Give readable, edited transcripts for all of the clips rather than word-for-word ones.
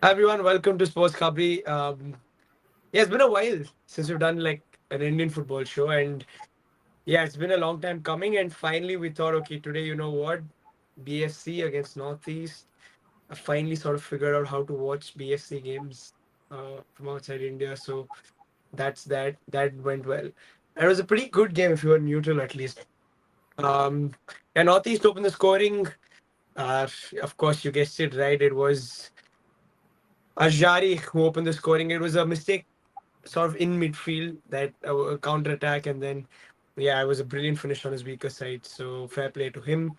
Hi everyone, welcome to Sports Khabri. Yeah, it's been a while since we've done like an Indian football show, and yeah, it's been a long time coming. And finally, we thought, okay, today, you know what, BFC against Northeast. I finally sort of figured out how to watch BFC games from outside India, so that's that. That went well. And it was a pretty good game if you were neutral at least. Um, and Northeast opened the scoring. Uh, of course, you guessed it right. It was Ajari who opened the scoring. It was a mistake sort of in midfield that counter attack, and then yeah, it was a brilliant finish on his weaker side. So fair play to him.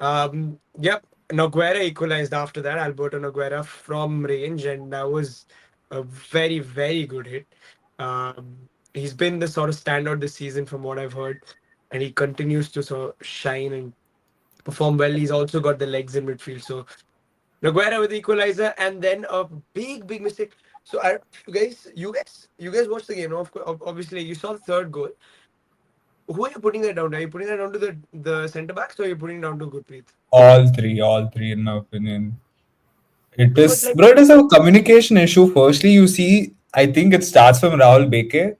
Yep, Noguera equalized after that. Alberto Noguera from range, and that was a very good hit. He's been the sort of standout this season from what I've heard, and he continues to sort of shine and perform well. He's also got the legs in midfield, so Noguera with the equalizer, and then a big mistake. So, you guys watched the game. No? Obviously, you saw the third goal. Who are you putting that down to? Are you putting that down to the centre backs, or are you putting it down to Gurpreet? All three, in my opinion. It Because is, like, bro. It is a communication issue. Firstly, you see, I think it starts from Rahul Beke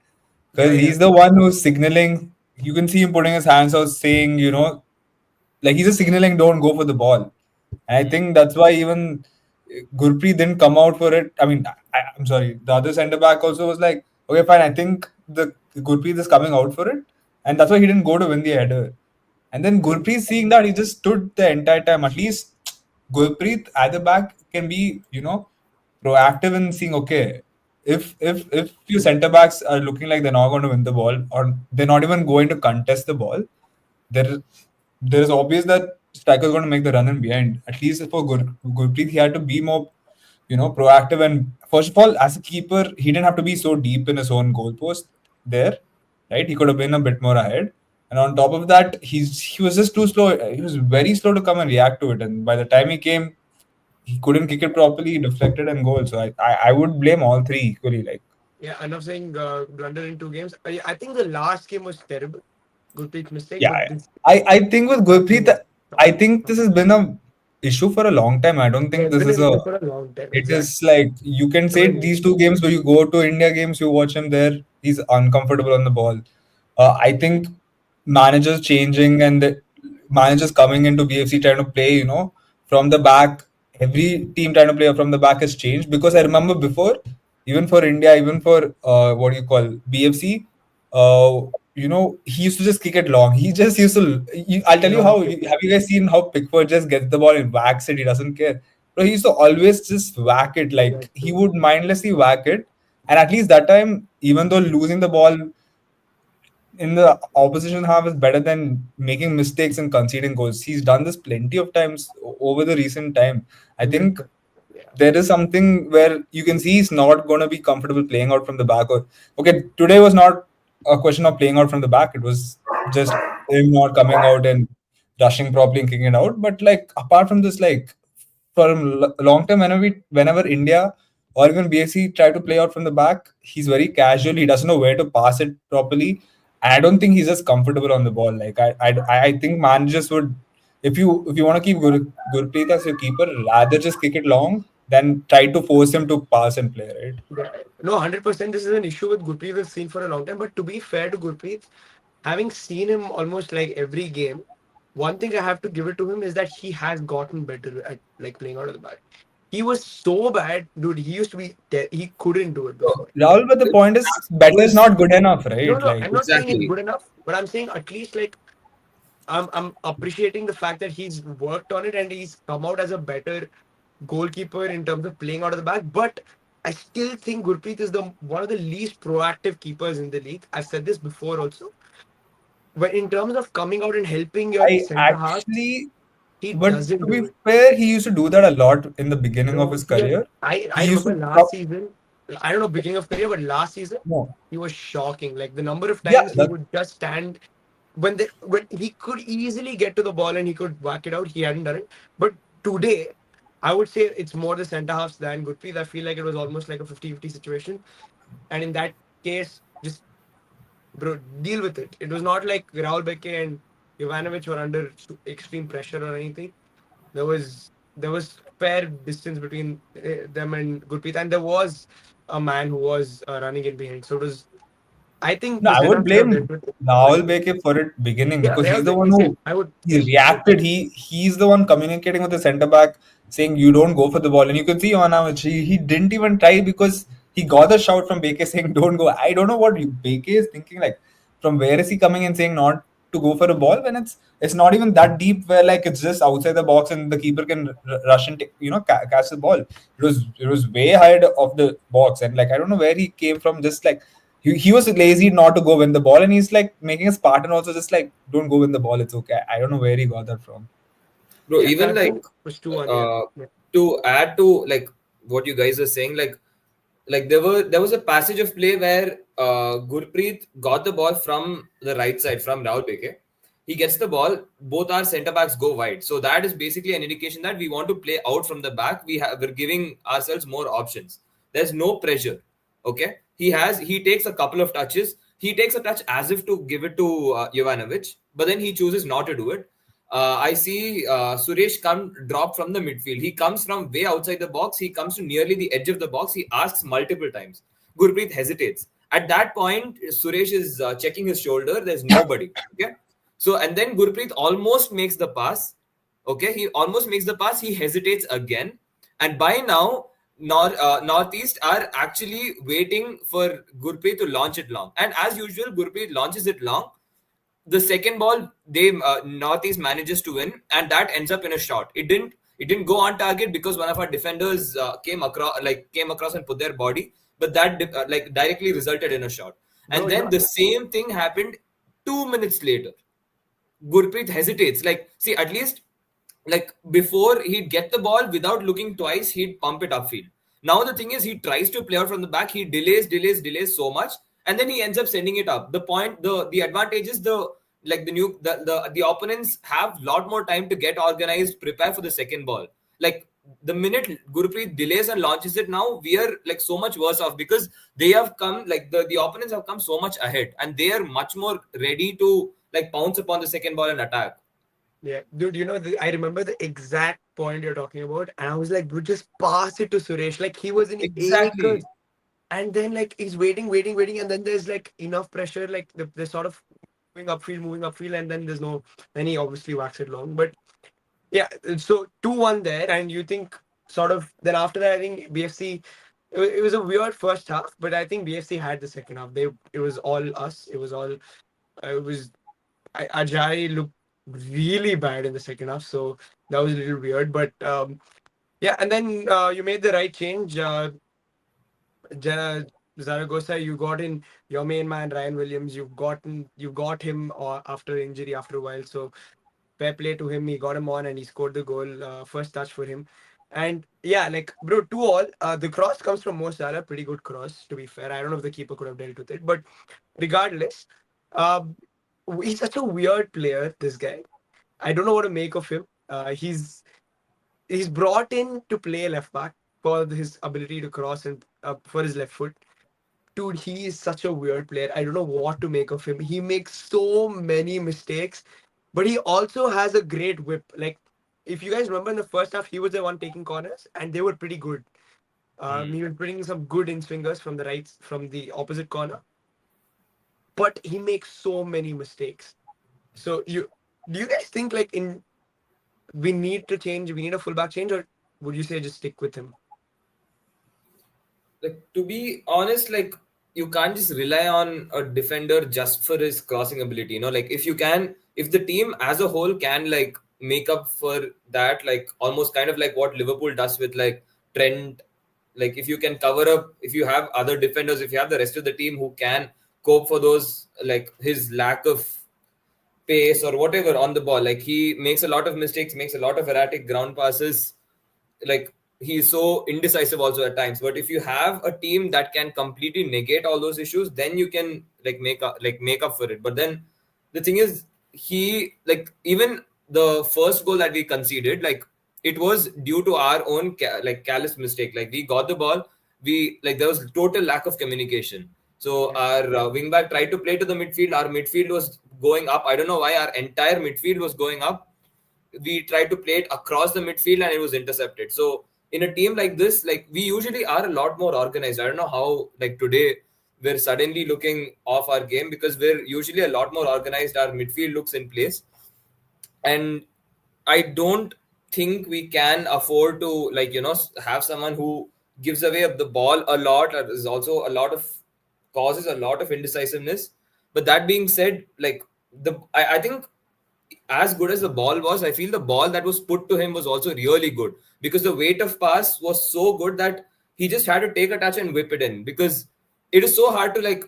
because yeah, he's the one who's signaling. You can see him putting his hands out, saying, like he's just signaling, "Don't go for the ball." And I think that's why even Gurpreet didn't come out for it. I mean, I'm sorry. The other centre back also was like, "Okay, fine. I think the Gurpreet is coming out for it," and that's why he didn't go to win the header. And then Gurpreet seeing that, he just stood the entire time. At least Gurpreet at the back can be, proactive in seeing, okay, if your centre backs are looking like they're not going to win the ball or they're not even going to contest the ball, there there is obvious that striker is going to make the run in behind. At least for Gurpreet, he had to be more, proactive. And first of all, as a keeper, he didn't have to be so deep in his own goalpost there, right? He could have been a bit more ahead. And on top of that, he was just too slow. He was very slow to come and react to it. And by the time he came, he couldn't kick it properly. He deflected and goal. So I would blame all three equally. Like, yeah, enough saying blunder in two games. I think the last game was terrible. Gurpreet's mistake, yeah, but this I think with Gurpreet, nothing. I think this has been a issue for a long time. I don't Yeah, think it's this been is an a. issue for a long time. It Exactly. is like you can say Seven these years. two games where you go to India games, you watch him there, he's uncomfortable on the ball. I think managers changing and the managers coming into BFC trying to play, from the back. Every team trying to play from the back has changed because I remember before, even for India, even for what do you call BFC, he used to just kick it long. He just used to. I'll tell you Long how. kick. Have you guys seen how Pickford just gets the ball and whacks it? He doesn't care. So he used to always just whack it. Like he Exactly. would mindlessly whack it. And at least that time, even though losing the ball in the opposition half is better than making mistakes and conceding goals. He's done this plenty of times over the recent time. I think 100%. Yeah. there is something where you can see he's not going to be comfortable playing out from the back. Or okay, today was not a question of playing out from the back. It was just him not coming out and rushing properly and kicking it out. But like apart from this, like for a long time, whenever India or even BSC try to play out from the back, he's very casual. He doesn't know where to pass it properly. And I don't think he's just comfortable on the ball. Like I think managers would, if you want to keep Gurpreet as your keeper, rather just kick it long than try to force him to pass and play, right? Yeah. No, 100%. This is an issue with Gurpreet we've seen for a long time. But to be fair to Gurpreet, having seen him almost like every game, one thing I have to give it to him is that he has gotten better at like playing out of the back. He was so bad, dude. He used to be, he couldn't do it before. Rahul, but the point is, better is not good enough, No, right? no, Like, I'm not saying it's Exactly. good enough, but I'm saying at least like I'm appreciating the fact that he's worked on it and he's come out as a better goalkeeper in terms of playing out of the back. But I still think Gurpreet is the one of the least proactive keepers in the league. I've said this before also. But in terms of coming out and helping your I centre halves, actually, he but doesn't to do be it. fair, he used to do that a lot in the beginning of No, his career. I He used remember to, last season. I don't know beginning of career, but last season no, he was shocking. Like the number of yeah, times he that would just stand when he could easily get to the ball and he could whack it out. He hadn't done it. But today, I would say it's more the centre halves than Gurpreet. I feel like it was almost like a 50-50 situation. And in that case, just bro, deal with it. It was not like Raul Beke and Ivanovic were under extreme pressure or anything. There was. there was fair distance between them and Gurpreet, and there was a man who was running in behind. So it was. I think No, the I would setup should have dealt blame with it. But Rahul Beke for it beginning yeah, because he's the one same. who I would he same. reacted. He's the one communicating with the centre back saying you don't go for the ball. And you can see on how he didn't even try because he got a shout from Beke saying don't go. I don't know what Beke is thinking. Like from where is he coming and saying not to go for a ball when it's not even that deep where like it's just outside the box and the keeper can rush and catch the ball. It was way ahead of the box and like I don't know where he came from. Just like he was lazy not to go win the ball, and he's like making a Spartan also just like don't go win the ball. It's okay. I don't know where he got that from. Bro, Yeah, even I like think it was 2-1. Yeah. uh, Yeah. to add to like what you guys are saying, like there was a passage of play where Gurpreet got the ball from the right side from Rahul Beke. He gets the ball, both our centre backs go wide. So that is basically an indication that we want to play out from the back. We're giving ourselves more options. There's no pressure. Okay. He takes a couple of touches. He takes a touch as if to give it to Jovanovic, but then he chooses not to do it. I see Suresh come drop from the midfield. He comes from way outside the box. He comes to nearly the edge of the box. He asks multiple times. Gurpreet hesitates. At that point, Suresh is checking his shoulder. There's nobody. Okay. So, and then Gurpreet almost makes the pass. Okay. He almost makes the pass. He hesitates again. And by now, Northeast are actually waiting for Gurpreet to launch it long. And as usual, Gurpreet launches it long. The second ball, they Northeast manages to win, and that ends up in a shot. It didn't go on target because one of our defenders came across and put their body, but that directly resulted in a shot. Bro, And you then know, the same thing happened 2 minutes later. Gurpreet hesitates. Like, see, at least like before he'd get the ball without looking twice, he'd pump it upfield. Now the thing is, he tries to play out from the back. He delays so much, and then he ends up sending it up. The advantage is the opponents have a lot more time to get organized, prepare for the second ball. Like the minute Gurpreet delays and launches it, now we are like so much worse off because they have come like the opponents have come so much ahead, and they are much more ready to like pounce upon the second ball and attack. yeah, dude, I remember the exact point you're talking about, and I was like, bro, just pass it to Suresh. Like, he was in Exactly. acres. And then, like, he's waiting, and then there's like enough pressure, like, they're sort of moving upfield, and then then he obviously whacks it long. But yeah, so 2-1 there, and you think sort of then after that, I think BFC, it was a weird first half, but I think BFC had the second half. It was all us. It was all, it was Ajay looked really bad in the second half, so that was a little weird. But yeah, and then you made the right change. Zaragoza, you got in your main man Ryan Williams. You got him after injury after a while. So fair play to him. He got him on and he scored the goal. First touch for him. And yeah, like bro, 2-2. The cross comes from Mo Salah. Pretty good cross, to be fair. I don't know if the keeper could have dealt with it, but regardless, um, he's such a weird player. This guy. I don't know what to make of him. He's brought in to play left back for his ability to cross and for his left foot. Dude, he is such a weird player. I don't know what to make of him. He makes so many mistakes, but he also has a great whip. Like, if you guys remember in the first half, he was the one taking corners, and they were pretty good. He was bringing some good in swingers from the right, from the opposite corner, but he makes so many mistakes. So, do you guys think like in we need to change? We need a fullback change, or would you say just stick with him? Like to be honest, like you can't just rely on a defender just for his crossing ability. Like if the team as a whole can like make up for that, like almost kind of like what Liverpool does with like Trent. Like if you can cover up, if you have other defenders, if you have the rest of the team who can cope for those, like his lack of pace or whatever on the ball. Like he makes a lot of mistakes, makes a lot of erratic ground passes. Like he's so indecisive also at times. But if you have a team that can completely negate all those issues, then you can like make up for it. But then the thing is, he like even the first goal that we conceded, like it was due to our own careless mistake. Like we got the ball, we like there was total lack of communication. So Yeah. our wing back tried to play to the midfield. Our midfield was going up. I don't know why our entire midfield was going up. we tried to play it across the midfield and it was intercepted. So in a team like this, like we usually are a lot more organized. I don't know how like today we're suddenly looking off our game because we're usually a lot more organized. Our midfield looks in place, and I don't think we can afford to like have someone who gives away the ball a lot. Is also a lot of causes a lot of indecisiveness. But that being said, like I think as good as the ball was, I feel the ball that was put to him was also really good because the weight of pass was so good that he just had to take a touch and whip it in, because it is so hard to like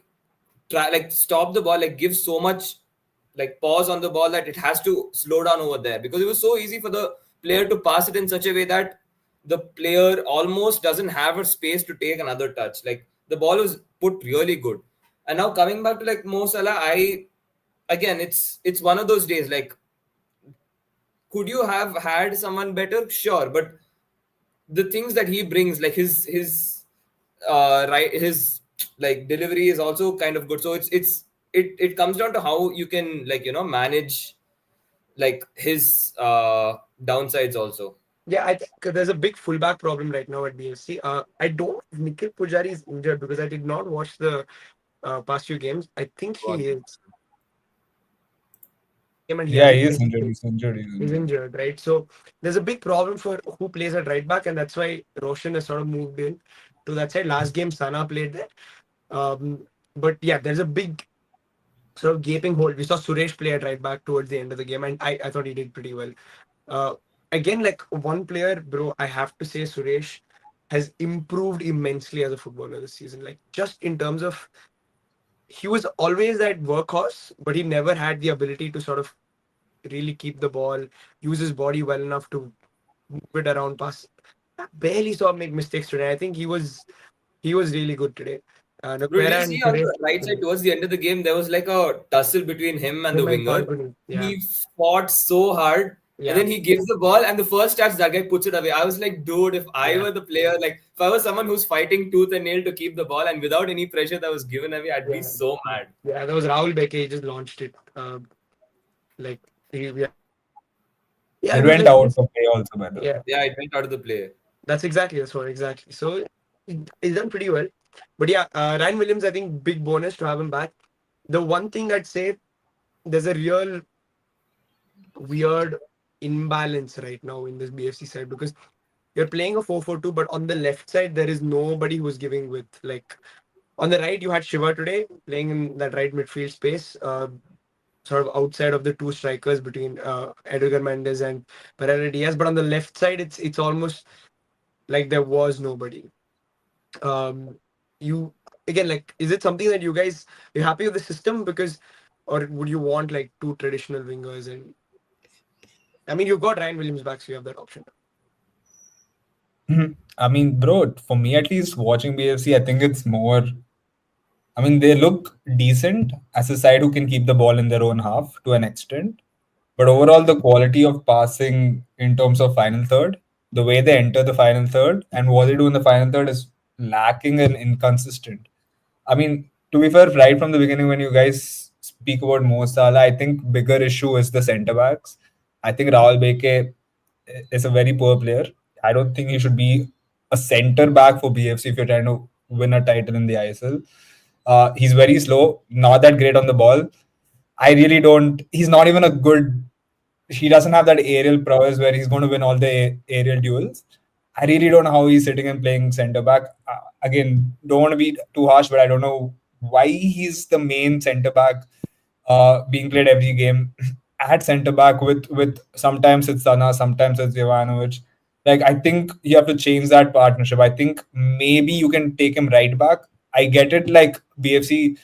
try like stop the ball, like give so much like pause on the ball that it has to slow down over there, because it was so easy for the player to pass it in such a way that the player almost doesn't have a space to take another touch. Like the ball was put really good. And now coming back to like Mo Salah, I again it's one of those days like, could you have had someone better? Sure, but the things that he brings, like his right, his like delivery is also kind of good. So it comes down to how you can like manage like his downsides also. Yeah, I think there's a big fullback problem right now at BFC. I don't know if Nikhil Pujari is injured because I did not watch the past few games. I think he is. And he Yeah, hasn't he is played. injured. He's injured. He's He's injured. injured, right? So there's a big problem for who plays at right back, and that's why Roshan has sort of moved in to that side. Last game, Sana played there. But yeah, there's a big sort of gaping hole. We saw Suresh play at right back towards the end of the game, and I thought he did pretty well. Uh, Again, like one player, bro, I have to say Suresh has improved immensely as a footballer this season. Like just in terms of, he was always that workhorse, but he never had the ability to sort of really keep the ball, use his body well enough to move it around, pass. I barely saw him make mistakes today. I think he was really good today. Bro, did you Nogueira and see on Suresh, the right side towards the end of the game, there was like a tussle between him and the him and winger. Falcone. Yeah, He fought so hard, and yeah, then he gives the ball, and the first touch, that guy puts it away. I was like, dude, if I yeah, were the player, like if I was someone who's fighting tooth and nail to keep the ball, and without any pressure that was given away, I'd be yeah, so yeah. mad. Yeah, that was Rahul Beke. He just launched it. Like yeah, yeah. I It mean, went like out this. for play also, by the way. Yeah, Yeah, it went out of the play. that's what exactly. So he's done pretty well. But yeah, Ryan Williams, I think big bonus to have him back. The one thing I'd say, there's a real weird imbalance right now in this BFC side because you're playing a 4-4-2, but on the left side there is nobody who's giving width. Like on the right, you had Shiva today playing in that right midfield space, sort of outside of the two strikers between Edgar Mendes and Pereira Diaz. But on the left side, it's almost like there was nobody. You again, like, is it something that you're happy with the system because, or would you want like two traditional wingers? And I mean, you've got Ryan Williams back, so you have that option. I mean, bro, for me at least, watching BFC, I think it's more. I mean, they look decent as a side who can keep the ball in their own half to an extent. But overall, the quality of passing in terms of final third, the way they enter the final third, and what they do in the final third is lacking and inconsistent. I mean, to be fair, right from the beginning, when you guys speak about Mo Salah, I think bigger issue is the centre backs. I think Rahul Beke is a very poor player. I don't think he should be a centre back for BFC if you're trying to win a title in the ISL. He's very slow, not that great on the ball. I really don't. He's not even a good. He doesn't have that aerial prowess where he's going to win all the aerial duels. I really don't know how he's sitting and playing centre back. Again, don't want to be too harsh, but I don't know why he's the main centre back being played every game at centre back with sometimes it's Sana, sometimes it's Jovanovic. Like I think you have to change that partnership. I think maybe you can take him right back. I get it. Like BFC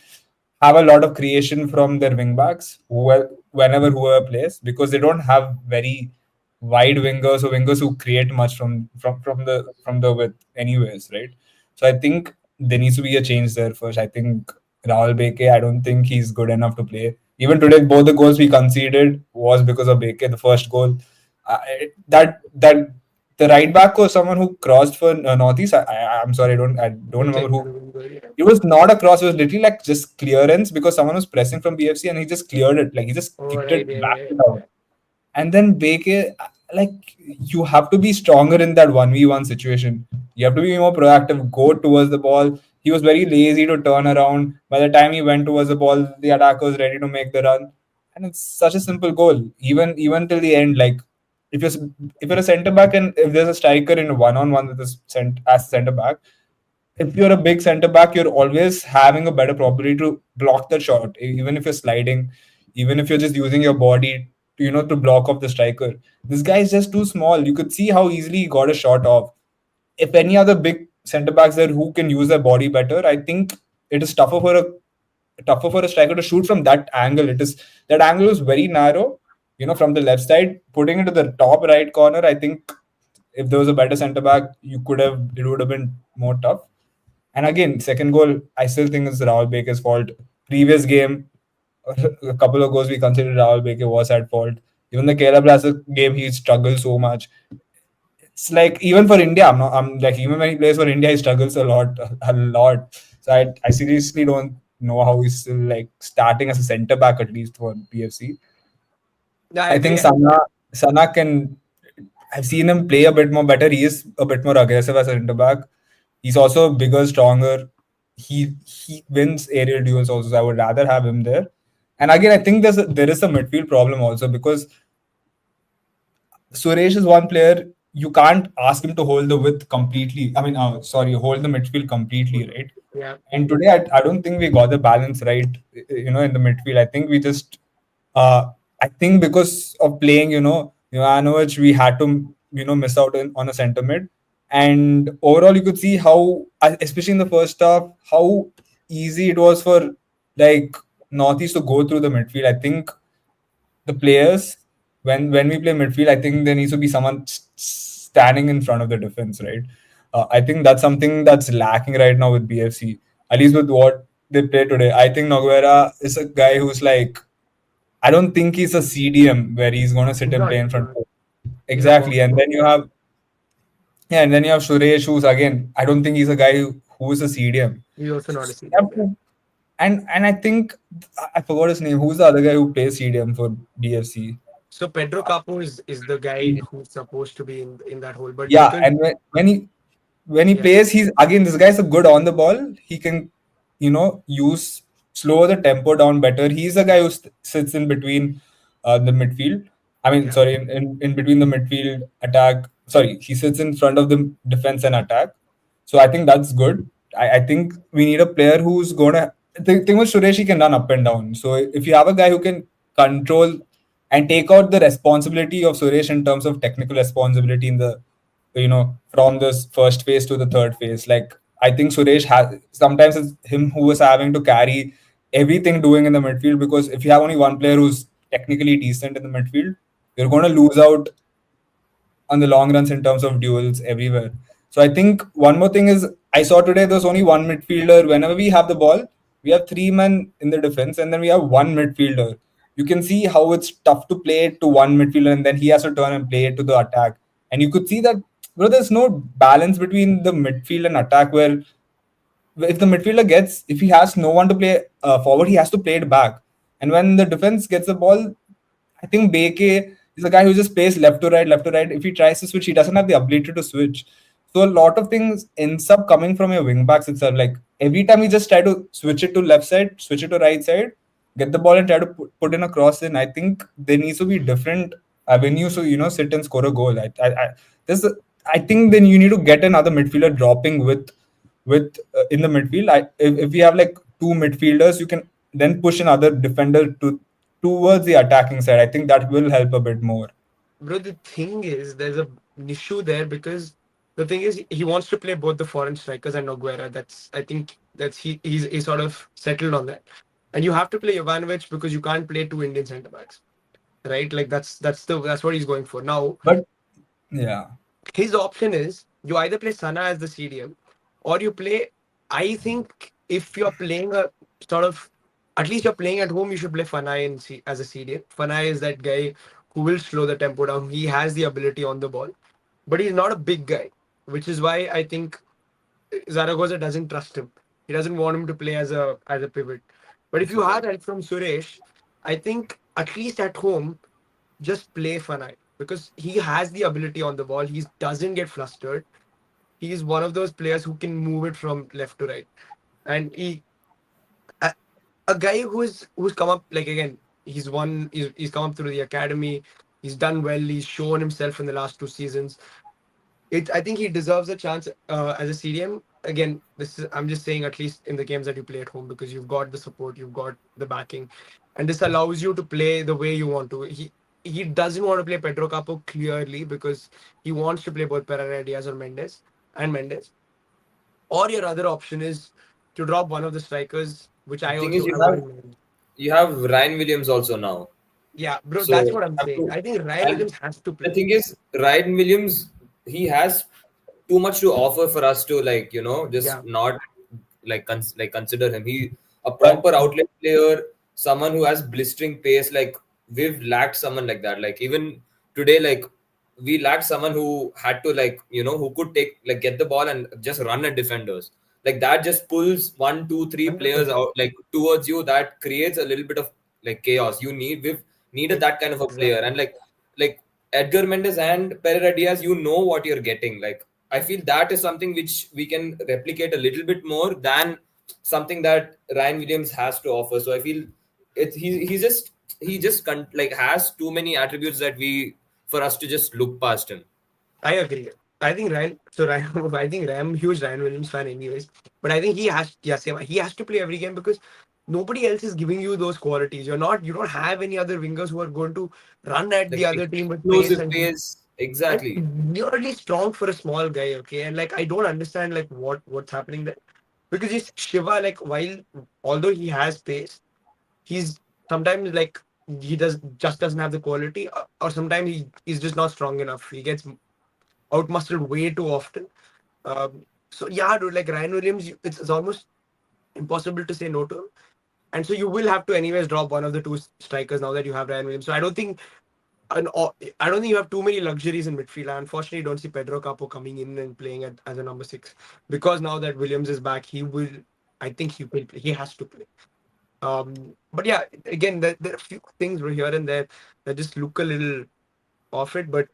have a lot of creation from their wing backs whenever whoever plays because they don't have very wide wingers or wingers who create much from the width anyways, right? So I think there needs to be a change there first. I think Rahul Beke, I don't think he's good enough to play. Even today, both the goals we conceded was because of Beke. The first goal, that the right back was someone who crossed for Northeast. I'm sorry, I don't remember who. It was not a cross. It was literally like just clearance because someone was pressing from BFC and he just cleared it. Like he just Oh, kicked right, it yeah, back yeah, to yeah. down. And then Beke, like you have to be stronger in that 1v1 situation. You have to be more proactive, go towards the ball. He was very lazy to turn around. By the time he went towards the ball, the attacker was ready to make the run. And it's such a simple goal. Even till the end, like if you're a centre back and if there's a striker in a one-on-one with as centre back, if you're a big centre back, you're always having a better probability to block the shot, even if you're sliding, even if you're just using your body, to block off the striker. This guy is just too small. You could see how easily he got a shot off. If any other big centre backs there who can use their body better, I think it is tougher for a striker to shoot from that angle. That angle is very narrow, from the left side, putting it to the top right corner. I think if there was a better centre back, it would have been more tough. And again, second goal, I still think it's Rahul Baker's fault. Previous game, a couple of goals we considered Rahul Baker was at fault. Even the Kerala Blasters game, he struggled so much. It's like even for India, I'm like even when he plays for India, he struggles a lot. So I seriously don't know how he's still like starting as a centre back at least for PFC. I I agree. think Sana can. I've seen him play a bit more better. He is a bit more aggressive as a centre back. He's also bigger, stronger. He wins aerial duels also. So I would rather have him there. And again, I think there is a midfield problem also because Suresh is one player you can't ask him to hold the width completely. I mean, hold the midfield completely, right? Yeah. And today, I don't think we got the balance right, in the midfield. I think we just, I think because of playing, Ivanovic, we had to, miss out on a centre mid. And overall, you could see how, especially in the first half, how easy it was for like Northeast to go through the midfield. I think the players, when we play midfield, I think there needs to be someone standing in front of the defense, right? I think that's something that's lacking right now with BFC, at least with what they play today. I think Noguera is a guy who's like, I don't think he's a CDM where he's going to sit He's and not. play in He's front not. of. He's a box Exactly. to box. And then you have Suresh, who's again, I don't think he's a guy who is a CDM. He's also not a You CDM. have to- and I think I forgot his name. Who's the other guy who plays CDM for BFC? So Pedro Capo is the guy who's supposed to be in that hole, but Yeah, because and when he yeah, plays, he's again this guy's a good on the ball. He can, use slow the tempo down better. He's a guy who sits in between the midfield. I mean, yeah, sorry, in between the midfield attack. Sorry, he sits in front of the defense and attack. So I think that's good. I think we need a player who's gonna. The thing with Suresh, he can run up and down. So if you have a guy who can control and take out the responsibility of Suresh in terms of technical responsibility in the, from this first phase to the third phase. Like I think Suresh has sometimes it's him who is having to carry everything doing in the midfield because if you have only one player who's technically decent in the midfield, you're going to lose out on the long runs in terms of duels everywhere. So I think one more thing is I saw today there's only one midfielder. Whenever we have the ball, we have three men in the defense and then we have one midfielder. You can see how it's tough to play it to one midfielder and then he has to turn and play it to the attack. And you could see that, bro, there's no balance between the midfield and attack where if the midfielder if he has no one to play forward, he has to play it back. And when the defense gets the ball, I think Beke is a guy who just plays left to right, left to right. If he tries to switch, he doesn't have the ability to switch. So a lot of things ends up coming from your wing backs itself. Like every time you just try to switch it to left side, switch it to right side, get the ball and try to put in a cross in. I think there needs to be different avenues to sit and score a goal. This I think then you need to get another midfielder dropping with in the midfield. If we have like two midfielders, you can then push another defender towards the attacking side. I think that will help a bit more. bro. The thing is, there's an issue there because the thing is he wants to play both the foreign strikers and Noguera. That's I think that's he's sort of settled on that, and you have to play Jovanovic because you can't play two Indian centre backs, right? Like that's what he's going for now. But yeah, His option is you either play Sana as the CDM or you play. I think if you're playing a sort of, at least you're playing at home, you should play Fanai as a CDM. Fanai is that guy who will slow the tempo down. He has the ability on the ball, but he's not a big guy, which is why I think Zaragoza doesn't trust him. He doesn't want him to play as a pivot. But if you had help from Suresh, I think at least at home just play Fanai because he has the ability on the ball. He doesn't get flustered. He is one of those players who can move it from left to right. And a, a guy who's come up like again, he's come up through the academy. He's done well. He's shown himself in the last 2 seasons. I think he deserves a chance as a CDM. Again, this is I'm just saying at least in the games that you play at home because you've got the support, you've got the backing, and this allows you to play the way you want to. He doesn't want to play Pedro Capo clearly because he wants to play both Pereira Diaz or Mendes. Or your other option is to drop one of the strikers, which The I thing is, also I wouldn't mind. you have Ryan Williams also now. Yeah, bro, that's So what I'm have saying. to, I think Ryan and Williams has to the play. thing is, Ryan Williams, he has too much to offer for us to like just Yeah, not like consider him. He a But proper outlet player, someone who has blistering pace. Like we've lacked someone like that. Like even today, like we lacked someone who had to who could take like get the ball and just run at defenders. Like that just pulls one, two, three players 100%. out like towards you. That creates a little bit of like chaos. We've needed that kind of a player, and Exactly. like Edgar Mendes and Pereira Diaz, you know what you're getting. Like I feel that is something which we can replicate a little bit more than something that Ryan Williams has to offer. So I feel he just has too many attributes that we for us to just look past him. I agree. I think Ryan. So Ryan, I think I'm a huge Ryan Williams fan, anyways. But I think he has, yeah, same. He has to play every game because nobody else is giving you those qualities. You don't have any other wingers who are going to run at the Like other team with pace explosive pace, and exactly. nearly strong for a small guy. Okay, and like I don't understand like what's happening there because he's Shiva. Like while although he has pace, he's sometimes like he doesn't have the quality, or sometimes he's just not strong enough. He gets outmuscled way too often. So yeah, dude, like Ryan Williams, it's almost impossible to say no to him. And so you will have to anyways drop one of the two strikers now that you have Ryan Williams. So I don't think you have too many luxuries in midfield. I unfortunately don't see Pedro Capo coming in and playing as a number 6 because now that Williams is back, he will. I think he will play. He has to play. But yeah, again, there are a few things here and there that just look a little off it. But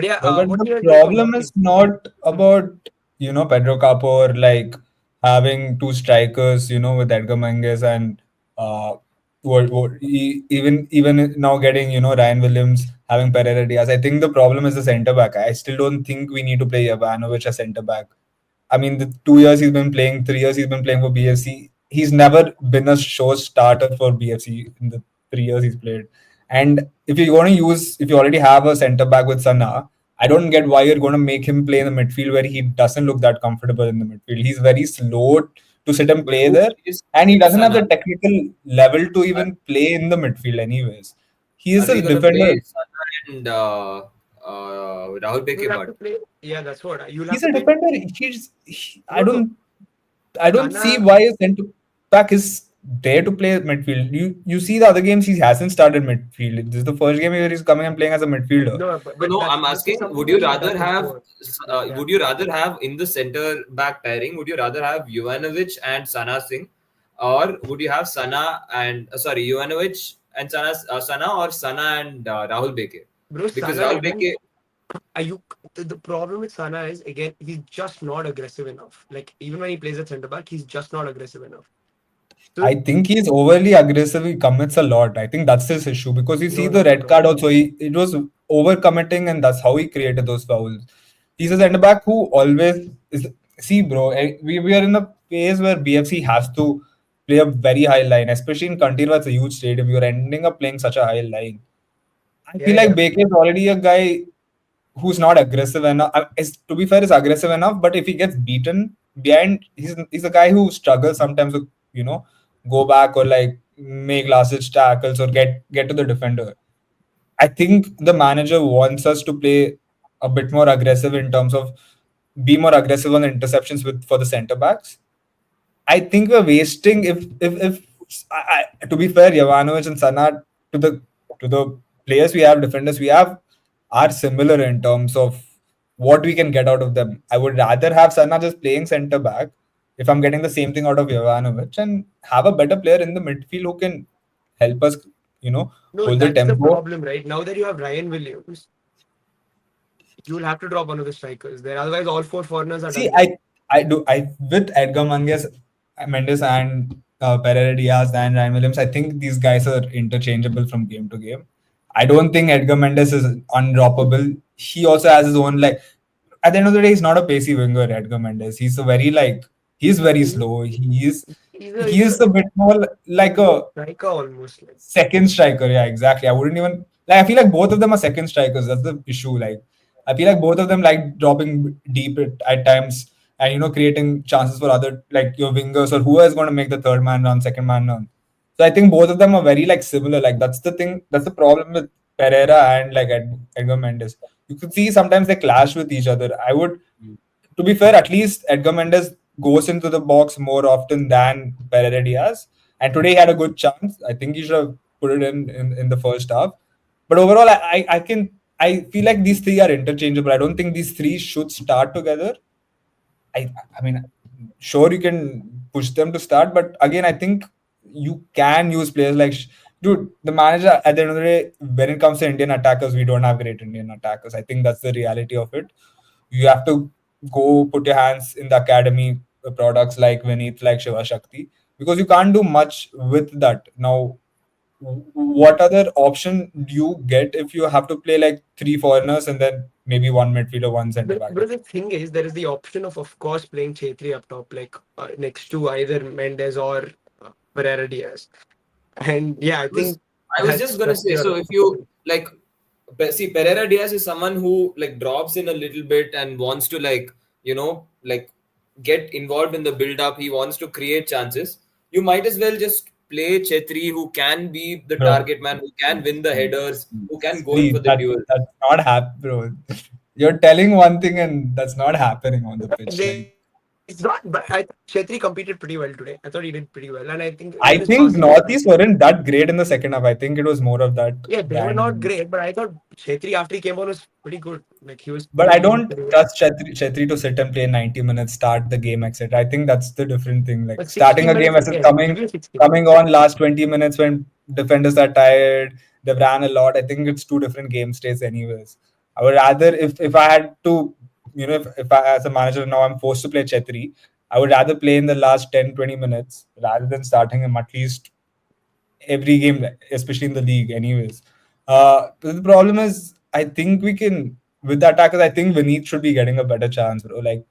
yeah, But what the do you guys make of problem is Northeast? not Hmm. about, Pedro Capo or like having two strikers, with Edgar Menges and even now getting, Ryan Williams, having Pereira Diaz. I think the problem is the centre back. I still don't think we need to play Ivanovic as centre back. I mean, the 2 years he's been playing, 3 years he's been playing for BFC. He's never been a show starter for BFC in the 3 years he's played. And if you already have a centre back with Sana, I don't get why you're going to make him play in the midfield where he doesn't look that comfortable in the midfield. He's very slow to sit and But play who there, is and he doesn't have Sana? the technical level to Are, even play in the midfield, anyways. He are is we a gonna defender. play Sana and Rahul You'll Beke? have But to play. Yeah, that's what you'll have He's to a play. defender. No, no. I don't see Sana, why a centre back is there to play midfield. You see the other games he hasn't started midfield. This is the first game where he's coming and playing as a midfielder. no, no, but no. I'm this is asking, something that he's done before. Yeah. would you rather have in the center back pairing? Would you rather have Jovanovic and Sana Singh, or would you have Sana and Jovanovic and Sana or Sana and Rahul Beke? Bro, Because Sana Rahul again. Beke, Are you the problem with Sana is again he's just not aggressive enough. Like even when he plays at centre back, he's just not aggressive enough. So I think he's overly aggressive. He commits a lot. I think that's his issue because you see no, the no, no, red no. card also. It was over committing, and that's how he created those fouls. He's a centre back who always is. See, bro, we are in a phase where BFC has to play a very high line, especially in Continua. It's a huge stadium. You're ending up playing such a high line. I Yeah, feel like yeah. Baker is already a guy who's not aggressive enough. To be fair, is aggressive enough, but if he gets beaten behind, he's a guy who struggles sometimes to go back or like make last ditch tackles or get to the defender. I think the manager wants us to play a bit more aggressive in terms of be more aggressive on the interceptions with for the centre backs. I think we're wasting if to be fair, Jovanovic and Sana to the players we have, defenders we have, are similar in terms of what we can get out of them. I would rather have Sana just playing centre back if I'm getting the same thing out of Jovanovic and have a better player in the midfield who can help us, No, hold the that's the tempo. problem, right? Now that you have Ryan Williams, you'll have to drop one of the strikers there. Otherwise, all four foreigners are See, done there. I with Edgar Mendes and Pereira Diaz and Ryan Williams, I think these guys are interchangeable from game to game. I don't think Edgar Mendes is undroppable. He also has his own like. At the end of the day, he's not a pacey winger. Edgar Mendes. He's a very like. He's very He's, slow. he's He is a bit more like a a striker almost. Like second striker. Yeah, exactly. I wouldn't even like. I feel like both of them are second strikers. That's the issue. Like, I feel like both of them like dropping deep at times and creating chances for other like your wingers or who is going to make the third man run, second man run. So I think both of them are very like similar. Like that's the thing. That's the problem with Pereira and like Edgar Mendes. You could see sometimes they clash with each other. I would, to be fair, at least Edgar Mendes goes into the box more often than Pereira Diaz. And today he had a good chance. I think he should have put it in the first half. But overall, I feel like these three are interchangeable. I don't think these three should start together. I mean, sure you can push them to start, but again, I think you can use players like dude. The manager at the end of the day, when it comes to Indian attackers, we don't have great Indian attackers. I think that's the reality of it. You have to go put your hands in the academy products like Vineet, like Shiva Shakti, because you can't do much with that. Now, what other option do you get if you have to play like three foreigners and then maybe one midfielder, one centre back? but the thing is, there is the option of course, playing Chetri up top, like next to either Mendes or Pereira Diaz. And yeah, I was think I was just gonna that's say, your so if you like, see, Pereira Diaz is someone who like drops in a little bit and wants to like get involved in the build up. He wants to create chances. You might as well just play Chetri, who can be the Bro, target man, who can win the headers, who can go in please, for the duel. that's not happening, bro. You're telling one thing and that's not happening on the pitch. Like, it's not. But I Chetri competed pretty well today. I thought he did pretty well, and I think even his I passing think was pretty good. Northeast weren't that great in the second half. I think it was more of that Yeah, they were not brand. great, but I thought Chetri after he came on was pretty good. Like he was But I leading don't pretty well. trust Chetri to sit and play 90 minutes, start the game, etc. I think that's the different thing. Like But starting 60 a game minutes, versus yeah, he'll give coming you 60 coming minutes. on last 20 minutes when defenders are tired, they've ran a lot. I think it's two different game states anyways. I would rather if I had to, if I as a manager now I'm forced to play Chetri, I would rather play in the last 10-20 minutes rather than starting him at least every game, especially in the league, anyways. The problem is, I think we can with the attackers. I think Vineet should be getting a better chance, bro. Like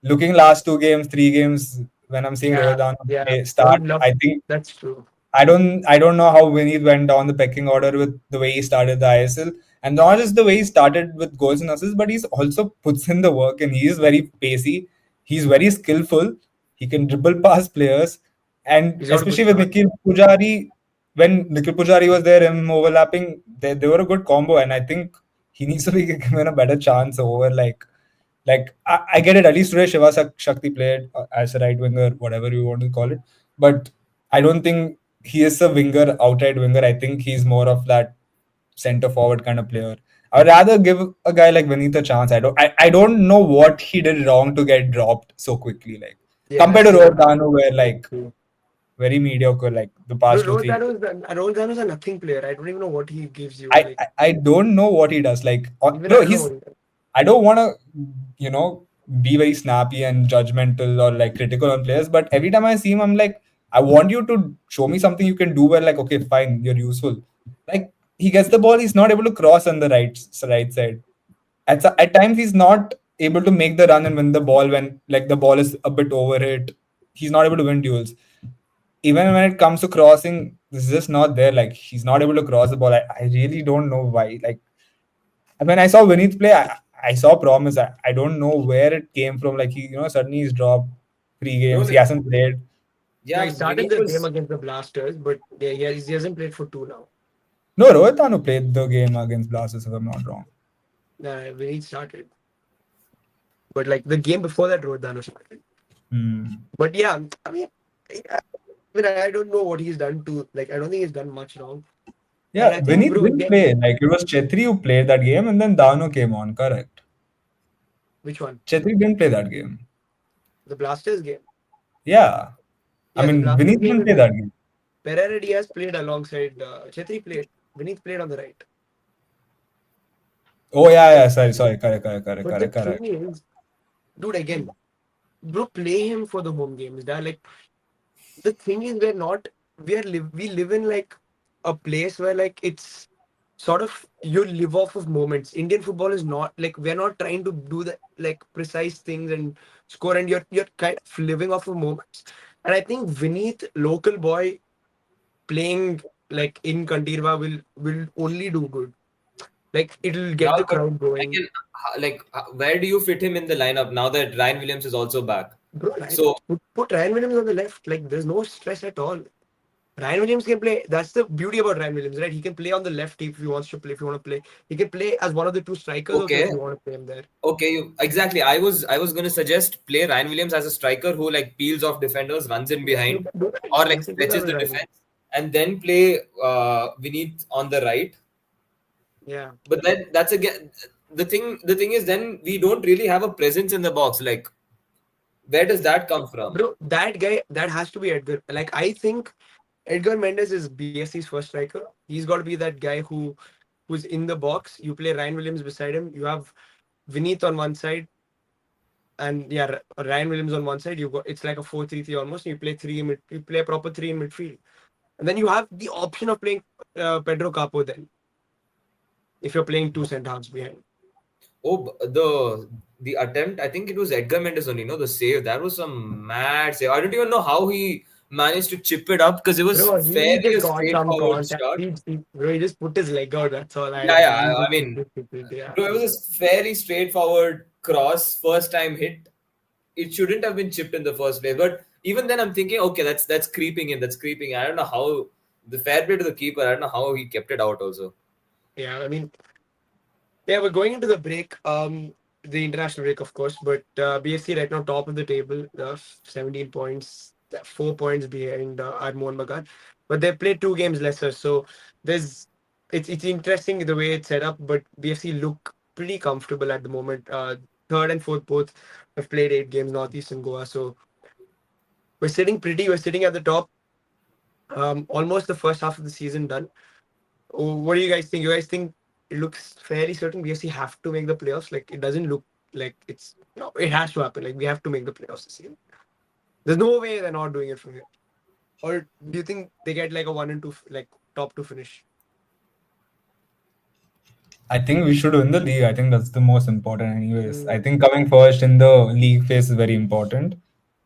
looking last 2 games, 3 games, when I'm seeing Yeah, Rohit yeah. I start, would love. I think That's true. I don't know how Vineet went down the pecking order with the way he started the ISL, and not just the way he started with goals and assists, but he's also puts in the work and he is very pacey. He's very skillful. He can dribble past players, and He's got a good especially with shot. Nikhil Pujari, when Nikhil Pujari was there, him overlapping, they were a good combo, and I think he needs to be given a better chance over I get it. At least today, Shiva Shakti played as a right winger, whatever you want to call it. But I don't think he is a winger, outright winger. I think he's more of that center forward kind of player. I would rather give a guy like Vineet a chance. I don't know what he did wrong to get dropped so quickly. Like Yeah, compared to same. Rodano, where Same, like same. very mediocre, like the Bro, past 2 3. Rosano's a nothing player. I don't even know what he gives you. I, Like I I don't know what he does. Like even I bro, don't know he's what he does. I don't want to, be very snappy and judgmental or like critical on players. But every time I see him, I'm like, I want you to show me something you can do where, like, okay, fine, you're useful. Like, he gets the ball, he's not able to cross on the right side. At times, he's not able to make the run and win the ball when, like, the ball is a bit overhit. He's not able to win duels. Even when it comes to crossing, this is just not there. Like, he's not able to cross the ball. I really don't know why. Like, when I saw Vineet play, I saw promise. I don't know where it came from. Like suddenly he's dropped 3 games. He Like, hasn't played. No, yeah, he started Vinny the game was. against the Blasters, but yeah, he hasn't played for two now. No, Rohit Anu played the game against Blasters, if I'm not wrong. When he started, but like the game before that, Rodano started. Hmm. But yeah, I mean, I don't know what he's done to. Like, I don't think he's done much wrong. And Yeah, I think, Vineet bro, didn't play. Like it was Chetri who played that game, and then Dano came on. Correct. which one? Chetri didn't play that game. The Blasters game. Yeah, I Yeah, the mean Blasters Vineet game didn't is play that game. Pereira Diaz played alongside Chetri played. Vinith played on the right. Oh yeah, But yeah. Sorry. the thing Correct. is, dude, again, bro, play him for the home games. That like the thing is, we live in like a place where like it's sort of you live off of moments. Indian football is not like we're not trying to do the like precise things and score, and you're kind of living off of moments. And I think Vinith, local boy, playing like in Kandirva will only do good. Like it'll get Yeah, the but crowd going. again, where do you fit him in the lineup now that Ryan Williams is also back? Bro, Ryan, So put Ryan Williams on the left. Like there's no stress at all. Ryan Williams can play. That's the beauty about Ryan Williams, right? He can play on the left if he wants to play. If you want to play, he can play as one of the two strikers also if okay, you want to play him there. okay, exactly. I was gonna suggest play Ryan Williams as a striker who like peels off defenders, runs in Yeah, you behind, can do that. or like You can do that stretches with the Ryan Williams. defense, and then play Vinith on the right. Yeah, But then that's again the thing. The thing is, then we don't really have a presence in the box. Like, where does that come from? bro, that guy that has to be Edgar. Like I think Edgar Mendes is BSC's first striker. He's got to be that guy who's in the box. You play Ryan Williams beside him. You have Vinith on one side, and yeah, Ryan Williams on one side. You got it's like a 4-3-3 almost. You play three in mid. You play a proper three in midfield, and then you have the option of playing Pedro Capo then if you're playing two centre halves behind. Oh, the attempt. I think it was Edgar Mendes only. No, the save. That was some mad save. I don't even know how he managed to chip it up because it was Bro, he fairly just a got some straightforward contact. shot. Bro, he just put his leg out. That's all. Yeah, I he yeah. I just mean, yeah. bro, it was a fairly straightforward cross, first time hit. It shouldn't have been chipped in the first place. But even then, I'm thinking, okay, that's creeping in. That's creeping. I don't know how the fair play to the keeper. I don't know how he kept it out. Also, Yeah, I mean, yeah, we're going into the break. The international break, of course, but BSC right now top of the table, 17 points, 4 points behind Armon Bagan, but they played two games lesser. So there's it's interesting the way it's set up, but BFC look pretty comfortable at the moment. Third and fourth both have played 8 games, Northeast and Goa. So we're sitting pretty. We're sitting at the top. Almost the first half of the season done. Oh, what do you guys think? You guys think it looks fairly certain BSC have to make the playoffs? Like it doesn't look like it's no, it has to happen. Like we have to make the playoffs this year. There's no way they're not doing it from here. Or do you think they get like a 1 and 2 like top two finish? I think we should win the league. I think that's the most important, anyways. I Mm, think coming first in the league phase is very important.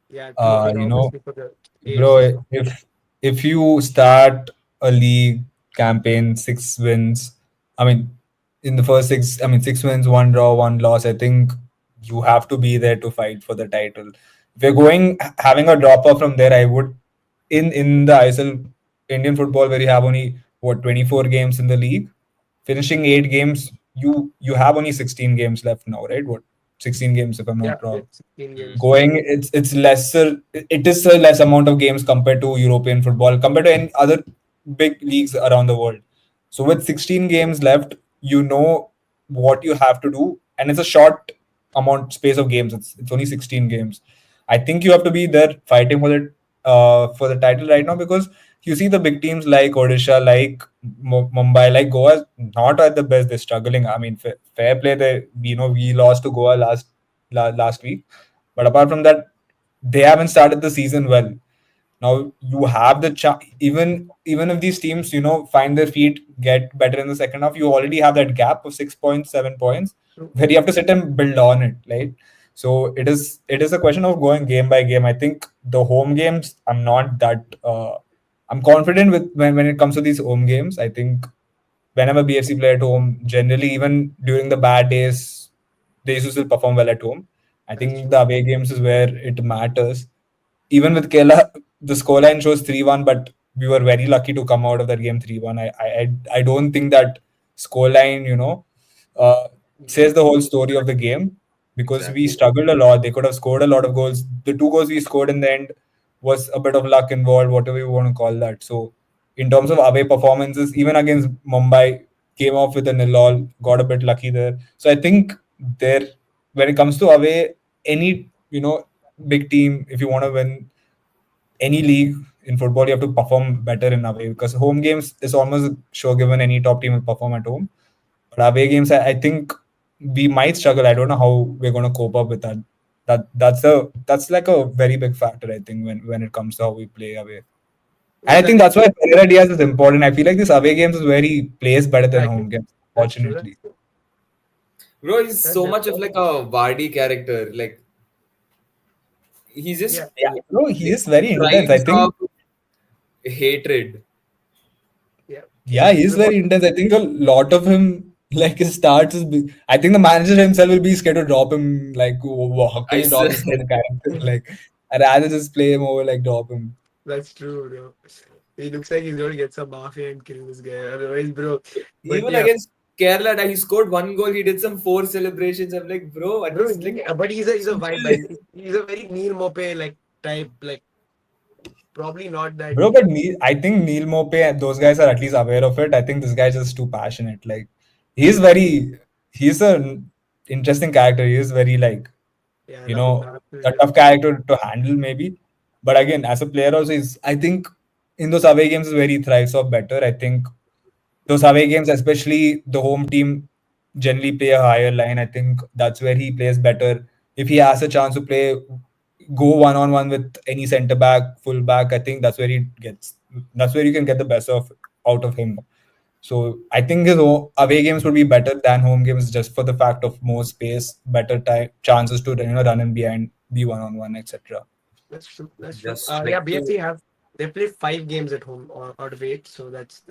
yeah, true for the obviously for the AFC Bro, stuff. if you start a league campaign 6 wins, I mean, in the first six, I mean 6 wins, one draw, one loss. I think you have to be there to fight for the title. If you're going having a drop off from there, I would in the ISL Indian football where you have only what 24 games in the league, finishing 8 games, you have only 16 games left now, right? What 16 games if I'm Yeah, not wrong. it's 16 hmm. games. Going it's lesser, it is a less amount of games compared to European football, compared to any other big leagues around the world. So with 16 games left, you know what you have to do, and it's a short amount space of games. It's only 16 games. I think you have to be there fighting for the title right now, because you see the big teams like Odisha, like Mumbai, like Goa, not at the best. They're struggling. I mean, fair play. We lost to Goa last week, but apart from that, they haven't started the season well. Now you have the even if these teams find their feet, get better in the second half, you already have that gap of 6 points, 7 points, True. where you have to sit and build on it, right? So it is a question of going game by game. I think the home games, I'm not that I'm confident with when it comes to these home games. I think whenever BFC play at home, generally even during the bad days, they used to still perform well at home. I That's think true. the away games is where it matters. Even with Kerala, the scoreline shows 3-1, but we were very lucky to come out of that game 3-1. I don't think that scoreline, uh, Yeah, says the whole story of the game, because we Exactly. struggled a lot. They could have scored a lot of goals. The 2 goals we scored in the end was a bit of luck involved, whatever you want to call that. So, in terms of away performances, even against Mumbai, came off with a nil all, got a bit lucky there. So, I think there, when it comes to away, any big team, if you want to win, any league in football, you have to perform better in away because home games is almost sure given any top team will perform at home. But away games, I think we might struggle. I don't know how we're going to cope up with that. That's like a very big factor. I think when it comes to how we play away, and Yeah, I think that's why Pereira Diaz is important. I feel like this away games is where he plays better than I home think games. that's true. Fortunately, Bro, he's That's so it. much of like a Vardy character. Like he's Yeah, just yeah, no, he like is very intense. I thrives think off hatred. yeah. yeah, he is very intense. I think a lot of him, like his starts, I think the manager himself will be scared to drop him. Like, how can I you drop swear. this kind of character? Like, I'd rather just play him over, like, drop him. That's true, bro. He looks like he's going to get some mafia and kill this guy. Otherwise, bro. But Even yeah, against Kerala, that he scored one goal, he did some four celebrations. I'm like, bro, at bro. least like But he's a vibe chill. man. He's a very Neil Mope like type. Like probably not that. Bro, but I think Neil Mope and those guys are at least aware of it. I think this guy's just too passionate. Like, he's very, he's an interesting character. He is very, like, Yeah, you the know, character is a tough different. character to handle maybe. But again, as a player also, I think in those away games is where he thrives off better. I think those away games, especially the home team, generally play a higher line. I think that's where he plays better. If he has a chance to go one on one with any centre back, full back, I think that's where you can get the best of out of him. So I think his away games would be better than home games just for the fact of more space, better time, chances to run in behind, be one on one, etc. That's true. That's true. Just Yeah, like BFC they played 5 games at home or out of 8, so that's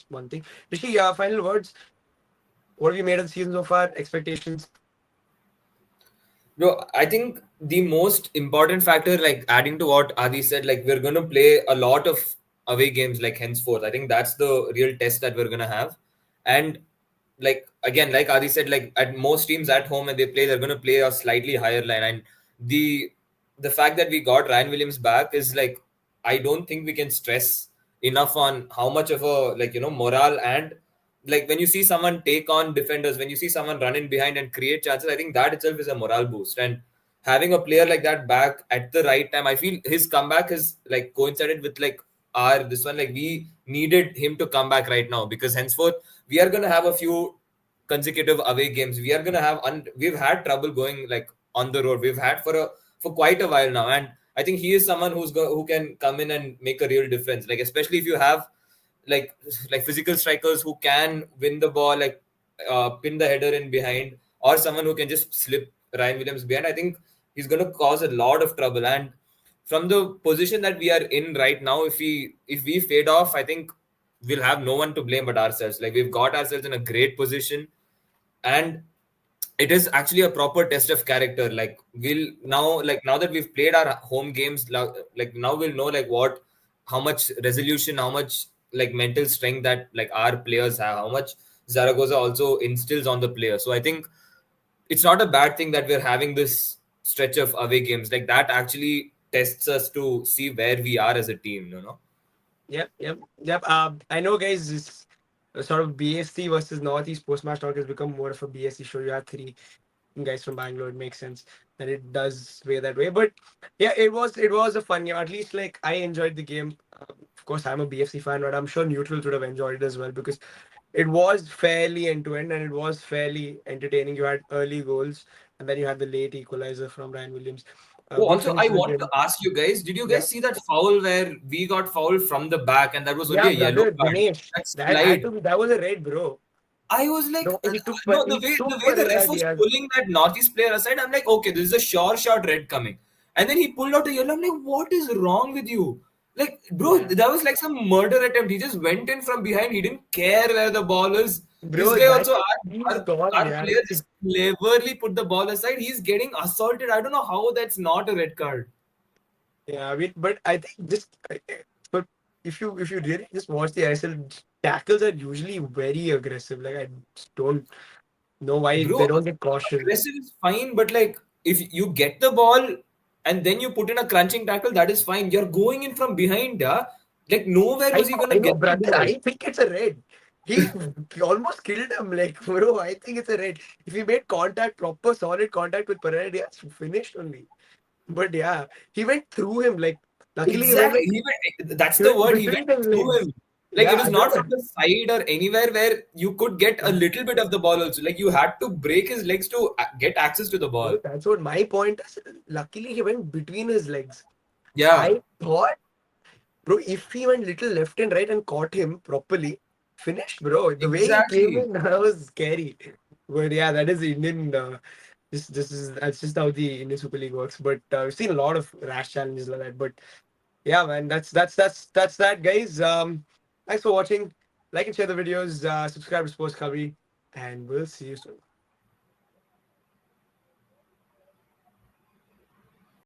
one thing. Rishi, final words. What have you made of the season so far? Expectations? bro, I think the most important factor, like adding to what Adi said, like we're gonna play a lot of away games like henceforth. I think that's the real test that we're gonna have. And like again, like Adi said, like at most teams at home and they play, they're gonna play a slightly higher line. And the the fact that we got Ryan Williams back is like I don't think we can stress enough on how much of a morale and like when you see someone take on defenders, when you see someone run in behind and create chances, I think that itself is a morale boost. And having a player like that back at the right time, I feel his comeback has like coincided with like our this one. Like we needed him to come back right now because henceforth we are gonna have a few consecutive away games. We are gonna have we've had trouble going like on the road. We've had for quite a while now, and I think he is someone who can come in and make a real difference. Like especially if you have like like physical strikers who can win the ball, like pin the header in behind, or someone who can just slip Ryan Williams behind. I think he's going to cause a lot of trouble. And from the position that we are in right now, if we fade off, I think we'll have no one to blame but ourselves. Like we've got ourselves in a great position, and it is actually a proper test of character. Like now that we've played our home games, like now we'll know like what how much resolution, how much like mental strength that like our players have, how much Zaragoza also instills on the player. So I think it's not a bad thing that we're having this stretch of away games. Like that actually tests us to see where we are as a team, Yep, yep, yep. I know, guys. This sort of BSC versus Northeast post match talk has become more of a BSC show. You have 3 guys from Bangalore. It makes sense that it does way that way. But yeah, it was a fun game. At least like I enjoyed the game. Of course, I'm a BFC fan, but I'm sure neutrals would have enjoyed it as well because it was fairly end to end and it was fairly entertaining. You had early goals and then you had the late equalizer from Ryan Williams. Oh, Good also, finish I to the want to game. ask you guys, did you Yeah, guys see that foul where we got fouled from the back and that was only yeah, a yellow brother card? Dinesh. That That had slide. to be. That was a red, bro. I was like, The he took no, he the took way the Pereira ref was Diaz. pulling that Northeast player aside, I'm like, okay, this is a sure shot red coming. And then he pulled out a yellow. I'm like, what is wrong with you? Like, bro, Yeah, that was like some murder attempt. He just went in from behind. He didn't care where the ball is. This bro, guy that also, he's gone. our Yeah, player just cleverly put the ball aside. He's getting assaulted. I don't know how that's not a red card. yeah. I mean, but I think just but if you really just watch the ISL tackles are usually very aggressive. Like I just don't know why Bro, they don't get cautioned. aggressive is fine, but like if you get the ball and then you put in a crunching tackle, that is fine. You're going in from behind, yeah. Like nowhere was he I gonna know, get the brother. ball. I think it's a red. He almost killed him. Like, bro, I think it's a red. If he made contact, proper solid contact with Pereira, Diaz, finished only. But yeah, he went through him. Like, Luckily, he went Exactly. like That's he the went word. He between went his through legs. him. Like it Yeah, was not from the side or anywhere where you could get a little bit of the ball also. Like you had to break his legs to get access to the ball. that's what my point is. Luckily, he went between his legs. Yeah, I thought, bro, if he went little left and right and caught him properly, finished, bro. The way he came exactly. in, that was scary. But yeah, that is the Indian. This is that's just how the Indian Super League works. But we've seen a lot of rash challenges like that. But yeah, man, that's that, guys. Thanks for watching. Like and share the videos. Subscribe to Sports Covery, and we'll see you soon.